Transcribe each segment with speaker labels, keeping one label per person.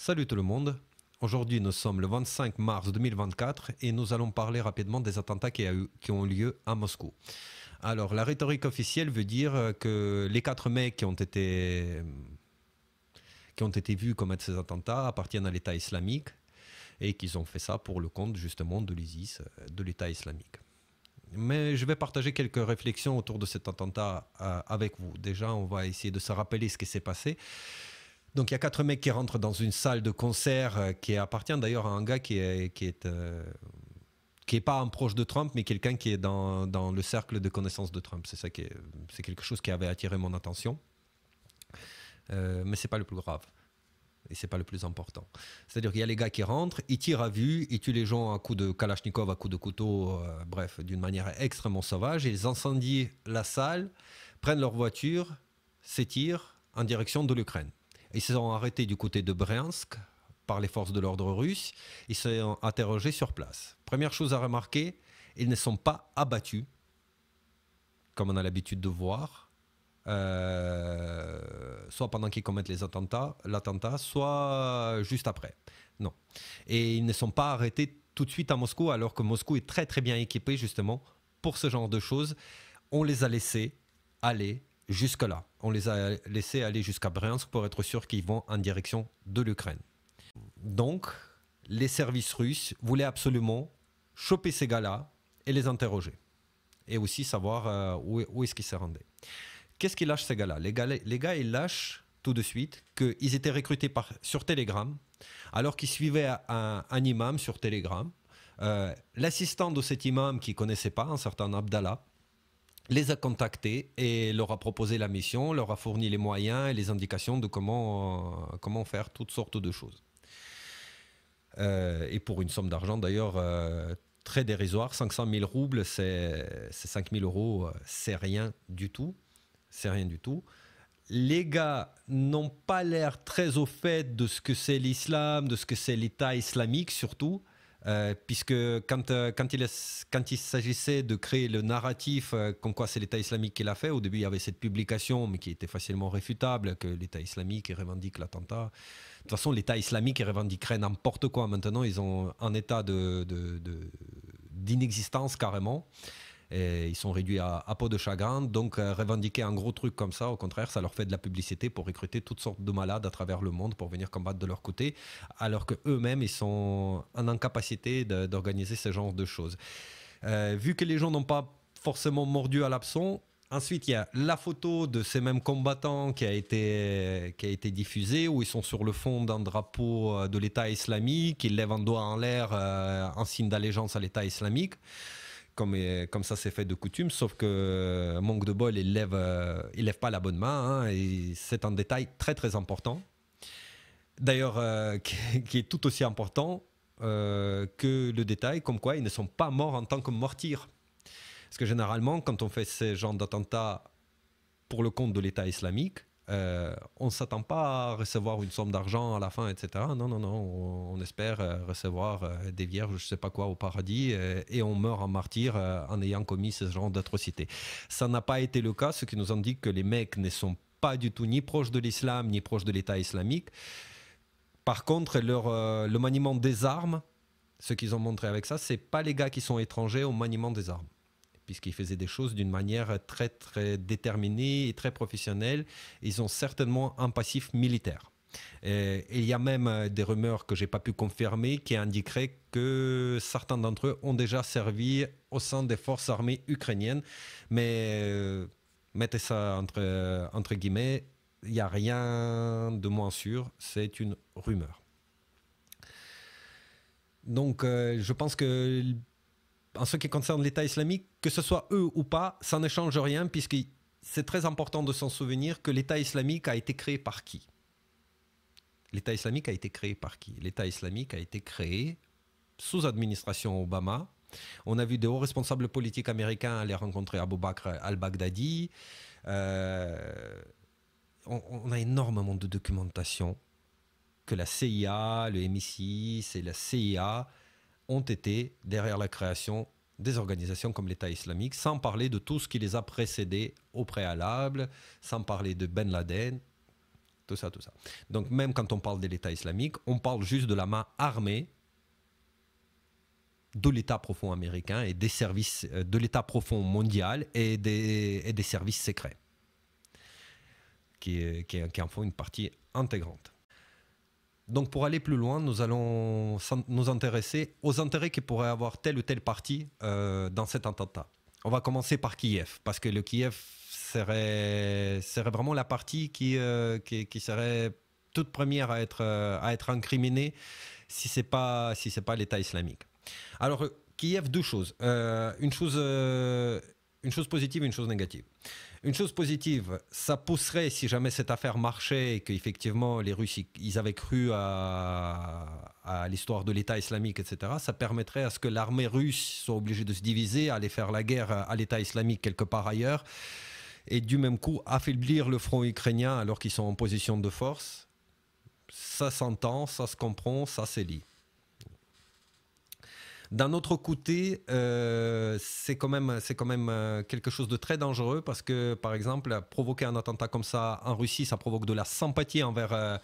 Speaker 1: Salut tout le monde. Aujourd'hui, nous sommes le 25 mars 2024 et nous allons parler rapidement des attentats qui ont eu lieu à Moscou. Alors, la rhétorique officielle veut dire que les 4 mecs qui ont été vus commettre ces attentats appartiennent à l'État islamique et qu'ils ont fait ça pour le compte justement de l'ISIS, de l'État islamique. Mais je vais partager quelques réflexions autour de cet attentat avec vous. Déjà, on va essayer de se rappeler ce qui s'est passé. Donc il y a 4 mecs qui rentrent dans une salle de concert qui appartient d'ailleurs à un gars qui est pas un proche de Trump, mais quelqu'un qui est dans le cercle de connaissances de Trump. C'est quelque chose qui avait attiré mon attention. Mais c'est pas le plus grave. Et c'est pas le plus important. C'est-à-dire qu'il y a les gars qui rentrent, ils tirent à vue, ils tuent les gens à coups de kalachnikov, à coups de couteau, bref, d'une manière extrêmement sauvage. Ils incendient la salle, prennent leur voiture, s'étirent en direction de l'Ukraine. Ils se sont arrêtés du côté de Bryansk par les forces de l'ordre russe. Ils se sont interrogés sur place. Première chose à remarquer, ils ne sont pas abattus, comme on a l'habitude de voir, soit pendant qu'ils commettent l'attentat, soit juste après. Non. Et ils ne sont pas arrêtés tout de suite à Moscou, alors que Moscou est très très bien équipé justement pour ce genre de choses. On les a laissés aller jusque-là. On les a laissés aller jusqu'à Bryansk pour être sûr qu'ils vont en direction de l'Ukraine. Donc, les services russes voulaient absolument choper ces gars-là et les interroger. Et aussi savoir où est-ce qu'ils se rendaient. Qu'est-ce qu'ils lâchent ces gars-là ? Les gars, ils lâchent tout de suite qu'ils étaient recrutés sur Telegram, alors qu'ils suivaient un imam sur Telegram. L'assistant de cet imam qui ne connaissait pas, un certain Abdallah, les a contactés et leur a proposé la mission, leur a fourni les moyens et les indications de comment faire toutes sortes de choses. Et pour une somme d'argent d'ailleurs très dérisoire, 500 000 roubles, c'est 5 000 euros, c'est rien du tout. C'est rien du tout. Les gars n'ont pas l'air très au fait de ce que c'est l'islam, de ce que c'est l'État islamique surtout, puisque quand il s'agissait de créer le narratif comme quoi c'est l'État islamique qui l'a fait, au début il y avait cette publication, mais qui était facilement réfutable, que l'État islamique revendique l'attentat. De toute façon, l'État islamique revendiquerait n'importe quoi maintenant, ils ont un état d'inexistence carrément. Et ils sont réduits à peau de chagrin, donc revendiquer un gros truc comme ça, au contraire, ça leur fait de la publicité pour recruter toutes sortes de malades à travers le monde pour venir combattre de leur côté, alors qu'eux-mêmes, ils sont en incapacité d'organiser ce genre de choses. Vu que les gens n'ont pas forcément mordu à l'hameçon, ensuite il y a la photo de ces mêmes combattants qui a été diffusée, où ils sont sur le fond d'un drapeau de l'État islamique, ils lèvent un doigt en l'air en signe d'allégeance à l'État islamique. Comme ça c'est fait de coutume, sauf que manque de bol, il lève pas la bonne main, hein, et c'est un détail très très important. D'ailleurs, qui est tout aussi important que le détail, comme quoi ils ne sont pas morts en tant que martyrs. Parce que généralement, quand on fait ce genre d'attentat pour le compte de l'État islamique, on ne s'attend pas à recevoir une somme d'argent à la fin, etc. Non, on espère recevoir des vierges, je ne sais pas quoi, au paradis, et on meurt en martyr en ayant commis ce genre d'atrocité. Ça n'a pas été le cas, ce qui nous indique que les mecs ne sont pas du tout ni proches de l'islam, ni proches de l'État islamique. Par contre, le maniement des armes, ce qu'ils ont montré avec ça, ce n'est pas les gars qui sont étrangers au maniement des armes, puisqu'ils faisaient des choses d'une manière très, très déterminée et très professionnelle. Ils ont certainement un passif militaire. Et il y a même des rumeurs que je n'ai pas pu confirmer qui indiqueraient que certains d'entre eux ont déjà servi au sein des forces armées ukrainiennes. Mais mettez ça entre guillemets, il n'y a rien de moins sûr, c'est une rumeur. Donc je pense que en ce qui concerne l'État islamique, que ce soit eux ou pas, ça ne change rien, puisque c'est très important de s'en souvenir que l'État islamique a été créé par qui ? L'État islamique a été créé par qui ? L'État islamique a été créé sous administration Obama. On a vu des hauts responsables politiques américains aller rencontrer Abu Bakr al-Baghdadi. On a énormément de documentation que la CIA, le MI6 et la CIA ont été derrière la création des organisations comme l'État islamique, sans parler de tout ce qui les a précédés au préalable, sans parler de Ben Laden, Tout ça, tout ça. Donc même quand on parle de l'État islamique, on parle juste de la main armée de l'État profond américain et des services de l'État profond mondial et des services secrets qui en font une partie intégrante. Donc pour aller plus loin, nous allons nous intéresser aux intérêts que pourrait avoir telle ou telle partie dans cet attentat. On va commencer par Kiev, parce que le Kiev serait vraiment la partie qui serait toute première à être incriminée si ce n'est pas l'État islamique. Alors, Kiev, deux choses. Une chose positive et une chose négative. Une chose positive, ça pousserait, si jamais cette affaire marchait et qu'effectivement les Russes ils avaient cru à l'histoire de l'État islamique, etc., ça permettrait à ce que l'armée russe soit obligée de se diviser, aller faire la guerre à l'État islamique quelque part ailleurs, et du même coup affaiblir le front ukrainien alors qu'ils sont en position de force. Ça s'entend, ça se comprend, ça se lit. D'un autre côté, c'est quand même quelque chose de très dangereux parce que, par exemple, provoquer un attentat comme ça en Russie, ça provoque de la sympathie envers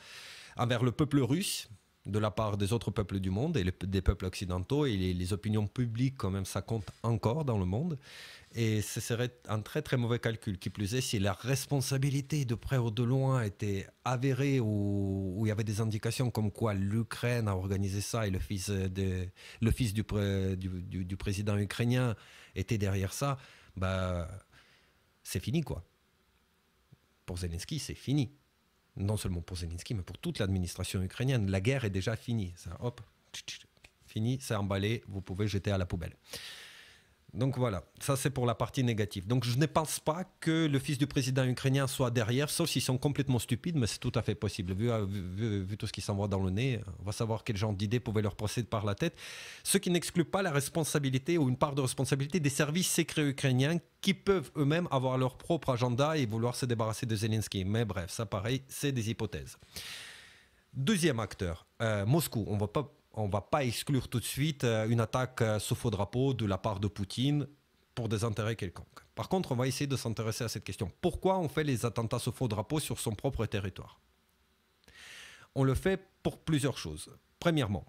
Speaker 1: le peuple russe de la part des autres peuples du monde et des peuples occidentaux, et les opinions publiques, quand même, ça compte encore dans le monde. Et ce serait un très très mauvais calcul. Qui plus est, si la responsabilité de près ou de loin était avérée, ou il y avait des indications comme quoi l'Ukraine a organisé ça et le fils du président ukrainien était derrière ça, bah, c'est fini quoi. Pour Zelensky, c'est fini. Non seulement pour Zelensky, mais pour toute l'administration ukrainienne. La guerre est déjà finie. Ça, hop, fini, c'est emballé, vous pouvez jeter à la poubelle. Donc voilà, ça c'est pour la partie négative. Donc je ne pense pas que le fils du président ukrainien soit derrière, sauf s'ils sont complètement stupides, mais c'est tout à fait possible. Vu tout ce qui s'envoie dans le nez, on va savoir quel genre d'idées pouvaient leur passer par la tête. Ce qui n'exclut pas la responsabilité ou une part de responsabilité des services secrets ukrainiens qui peuvent eux-mêmes avoir leur propre agenda et vouloir se débarrasser de Zelensky. Mais bref, ça pareil, c'est des hypothèses. Deuxième acteur, Moscou. On ne va pas exclure tout de suite une attaque sous faux drapeau de la part de Poutine pour des intérêts quelconques. Par contre, on va essayer de s'intéresser à cette question. Pourquoi on fait les attentats sous faux drapeau sur son propre territoire? On le fait pour plusieurs choses. Premièrement,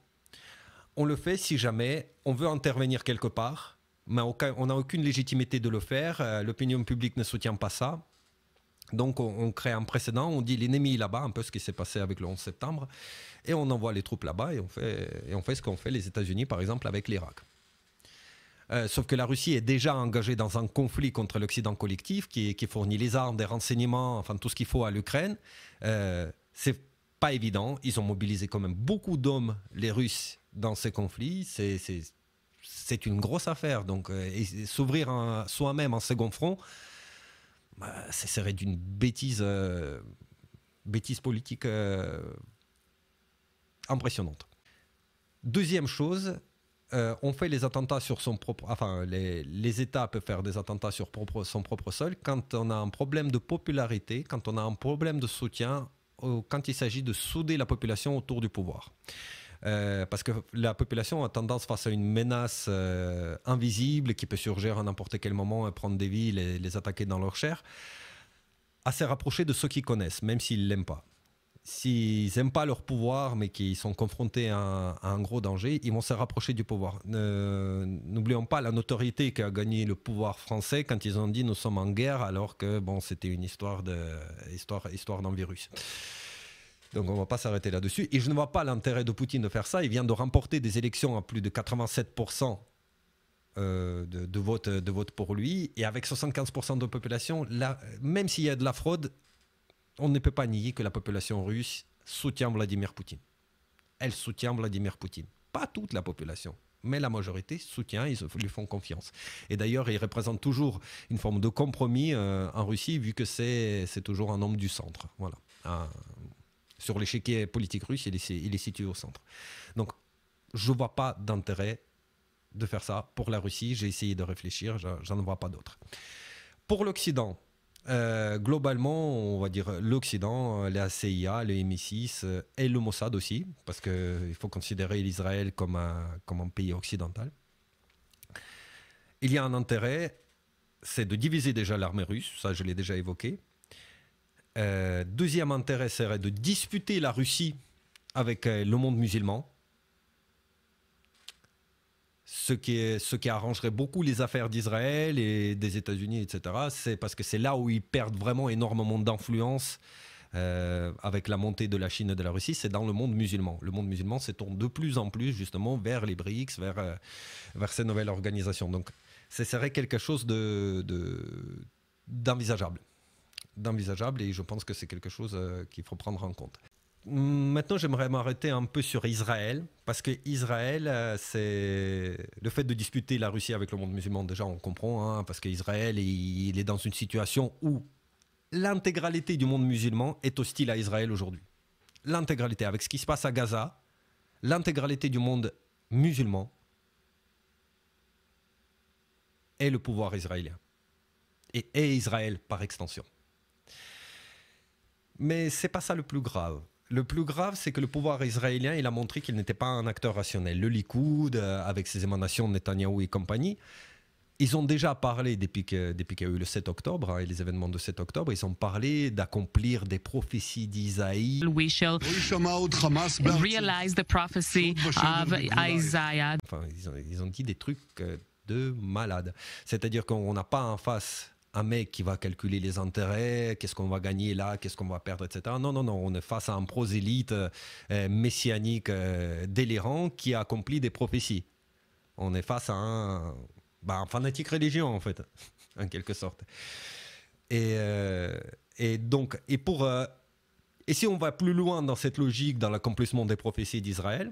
Speaker 1: on le fait si jamais on veut intervenir quelque part, mais on n'a aucune légitimité de le faire, l'opinion publique ne soutient pas ça. Donc on crée un précédent, on dit l'ennemi est là-bas, un peu ce qui s'est passé avec le 11 septembre, et on envoie les troupes là-bas et on fait ce qu'ont fait les États-Unis par exemple avec l'Irak. Sauf que la Russie est déjà engagée dans un conflit contre l'Occident collectif qui fournit les armes, des renseignements, enfin tout ce qu'il faut à l'Ukraine. C'est pas évident, ils ont mobilisé quand même beaucoup d'hommes, les Russes, dans ces conflits. C'est une grosse affaire, donc s'ouvrir soi-même un second front, ce serait d'une bêtise politique impressionnante. Deuxième chose, on fait les attentats sur son propre... Enfin, les États peuvent faire des attentats sur son propre sol quand on a un problème de popularité, quand on a un problème de soutien, quand il s'agit de souder la population autour du pouvoir. Parce que la population a tendance, face à une menace invisible qui peut surgir à n'importe quel moment et prendre des villes et les attaquer dans leur chair, à se rapprocher de ceux qu'ils connaissent, même s'ils ne l'aiment pas. S'ils n'aiment pas leur pouvoir, mais qu'ils sont confrontés à un gros danger, ils vont se rapprocher du pouvoir. N'oublions pas la notoriété qu'a gagné le pouvoir français quand ils ont dit « nous sommes en guerre », alors que bon, c'était une histoire d'un virus. Donc on ne va pas s'arrêter là-dessus. Et je ne vois pas l'intérêt de Poutine de faire ça. Il vient de remporter des élections à plus de 87% de vote pour lui. Et avec 75% de population, là, même s'il y a de la fraude, on ne peut pas nier que la population russe soutient Vladimir Poutine. Elle soutient Vladimir Poutine. Pas toute la population, mais la majorité soutient, ils lui font confiance. Et d'ailleurs, il représente toujours une forme de compromis en Russie, vu que c'est toujours un homme du centre. Voilà. Sur l'échiquier politique russe, il est situé au centre. Donc, je ne vois pas d'intérêt de faire ça pour la Russie. J'ai essayé de réfléchir, j'en vois pas d'autre. Pour l'Occident, globalement, on va dire l'Occident, la CIA, le MI6 et le Mossad aussi, parce qu'il faut considérer l'Israël comme un pays occidental. Il y a un intérêt, c'est de diviser déjà l'armée russe, ça je l'ai déjà évoqué, Deuxième intérêt serait de disputer la Russie avec le monde musulman, ce qui arrangerait beaucoup les affaires d'Israël et des États-Unis, etc. C'est parce que c'est là où ils perdent vraiment énormément d'influence avec la montée de la Chine et de la Russie, c'est dans le monde musulman. Le monde musulman se tourne de plus en plus justement vers les BRICS, vers ces nouvelles organisations. Donc, ce serait quelque chose d'envisageable. Et je pense que c'est quelque chose qu'il faut prendre en compte. Maintenant, j'aimerais m'arrêter un peu sur Israël, parce que Israël, c'est le fait de disputer la Russie avec le monde musulman, déjà on comprend, hein, parce qu'Israël, il est dans une situation où l'intégralité du monde musulman est hostile à Israël aujourd'hui. L'intégralité, avec ce qui se passe à Gaza, l'intégralité du monde musulman est le pouvoir israélien, et est Israël par extension. Mais c'est pas ça le plus grave. Le plus grave, c'est que le pouvoir israélien, il a montré qu'il n'était pas un acteur rationnel. Le Likoud, avec ses émanations de Netanyahou et compagnie, ils ont déjà parlé, depuis qu'il y a eu le 7 octobre, hein, et les événements de 7 octobre, ils ont parlé d'accomplir des prophéties d'Isaïe.
Speaker 2: We shall realize the prophecy of Isaiah.
Speaker 1: Enfin, ils ont dit des trucs de malade. C'est-à-dire qu'on n'a pas en face un mec qui va calculer les intérêts, qu'est-ce qu'on va gagner là, qu'est-ce qu'on va perdre, etc. Non, on est face à un prosélyte messianique délirant qui accomplit des prophéties. On est face à un fanatique religieux, en fait, en quelque sorte. Et si on va plus loin dans cette logique, dans l'accomplissement des prophéties d'Israël,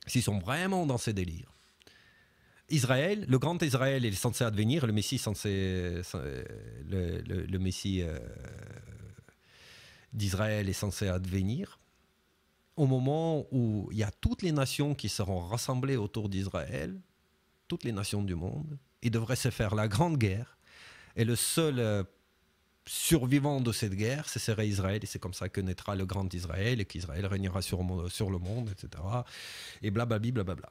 Speaker 1: s'ils sont vraiment dans ces délires, Israël, le grand Israël est censé advenir, le Messie le Messie d'Israël est censé advenir au moment où il y a toutes les nations qui seront rassemblées autour d'Israël, toutes les nations du monde. Il devrait se faire la grande guerre, et le seul survivant de cette guerre, ce serait Israël, et c'est comme ça que naîtra le grand Israël, et qu'Israël régnera sur le monde, etc. Et blablabla, blablabla.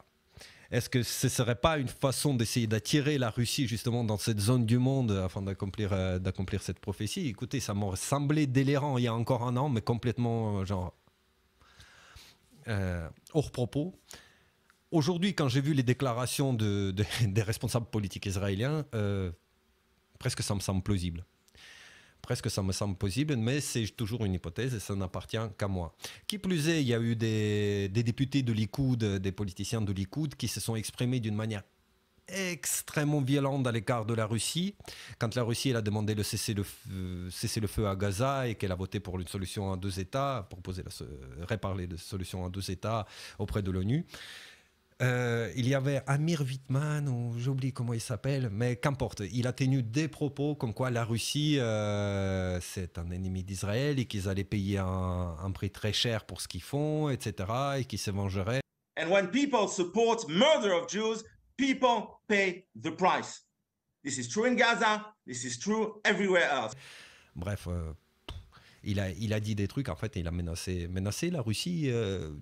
Speaker 1: Est-ce que ce ne serait pas une façon d'essayer d'attirer la Russie justement dans cette zone du monde afin d'accomplir cette prophétie? Écoutez, ça m'aurait semblé délirant il y a encore un an, mais complètement hors propos. Aujourd'hui, quand j'ai vu les déclarations des responsables politiques israéliens, presque ça me semble plausible. Mais c'est toujours une hypothèse et ça n'appartient qu'à moi. Qui plus est, il y a eu des députés de Likoud, des politiciens de Likoud qui se sont exprimés d'une manière extrêmement violente à l'égard de la Russie. Quand la Russie elle a demandé le cessez-le-feu à Gaza et qu'elle a voté pour une solution à 2 États, réparler de solution à 2 États auprès de l'ONU. Il y avait Amir Wittmann, ou j'oublie comment il s'appelle, mais qu'importe, il a tenu des propos comme quoi la Russie c'est un ennemi d'Israël et qu'ils allaient payer un prix très cher pour ce qu'ils font, etc., et qu'ils se vengeraient.
Speaker 3: And when people support murder of Jews, people pay the price. This is true in Gaza, this is true everywhere else.
Speaker 1: Bref, il a dit des trucs, en fait, et il a menacé la Russie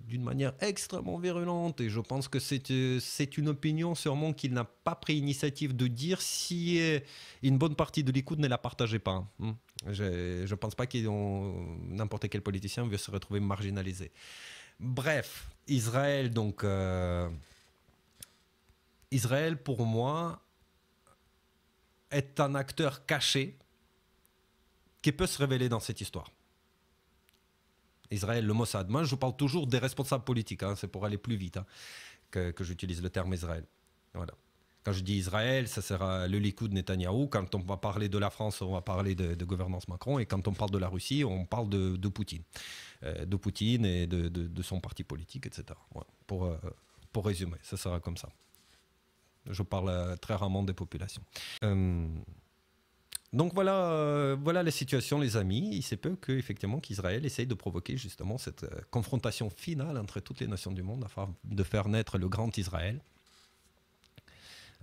Speaker 1: d'une manière extrêmement virulente. Et je pense que c'est une opinion sûrement qu'il n'a pas pris l'initiative de dire si une bonne partie de Likoud ne la partageait pas. Je ne pense pas que n'importe quel politicien veut se retrouver marginalisé. Bref, Israël, donc... Israël, pour moi, est un acteur caché qui peut se révéler dans cette histoire. Israël, le Mossad. Moi, je parle toujours des responsables politiques, hein, c'est pour aller plus vite que j'utilise le terme Israël. Voilà. Quand je dis Israël, ça sera le Likoud Netanyahou. Quand on va parler de la France, on va parler de gouvernance Macron. Et quand on parle de la Russie, on parle de Poutine. De Poutine et de son parti politique, etc. Voilà. Pour résumer, ça sera comme ça. Je parle très rarement des populations. Donc voilà la situation, les amis. Il se peut qu'Israël essaye de provoquer justement cette confrontation finale entre toutes les nations du monde afin de faire naître le grand Israël.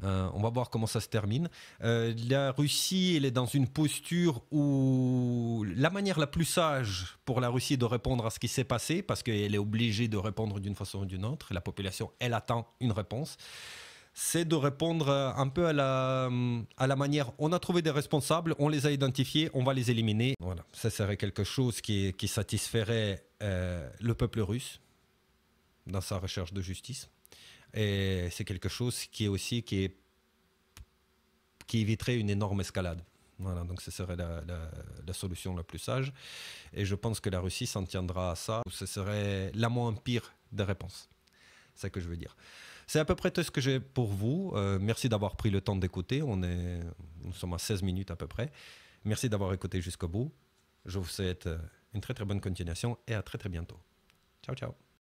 Speaker 1: On va voir comment ça se termine. La Russie, elle est dans une posture où la manière la plus sage pour la Russie est de répondre à ce qui s'est passé, parce qu'elle est obligée de répondre d'une façon ou d'une autre. La population, elle attend une réponse. c'est de répondre un peu à la manière, on a trouvé des responsables, on les a identifiés, on va les éliminer. Voilà, ça serait quelque chose qui satisferait le peuple russe dans sa recherche de justice. Et c'est quelque chose qui éviterait une énorme escalade. Voilà, donc ce serait la solution la plus sage. Et je pense que la Russie s'en tiendra à ça. Ce serait la moins pire des réponses. C'est ça que je veux dire. C'est à peu près tout ce que j'ai pour vous. Merci d'avoir pris le temps d'écouter. Nous sommes à 16 minutes à peu près. Merci d'avoir écouté jusqu'au bout. Je vous souhaite une très très bonne continuation et à très très bientôt. Ciao, ciao.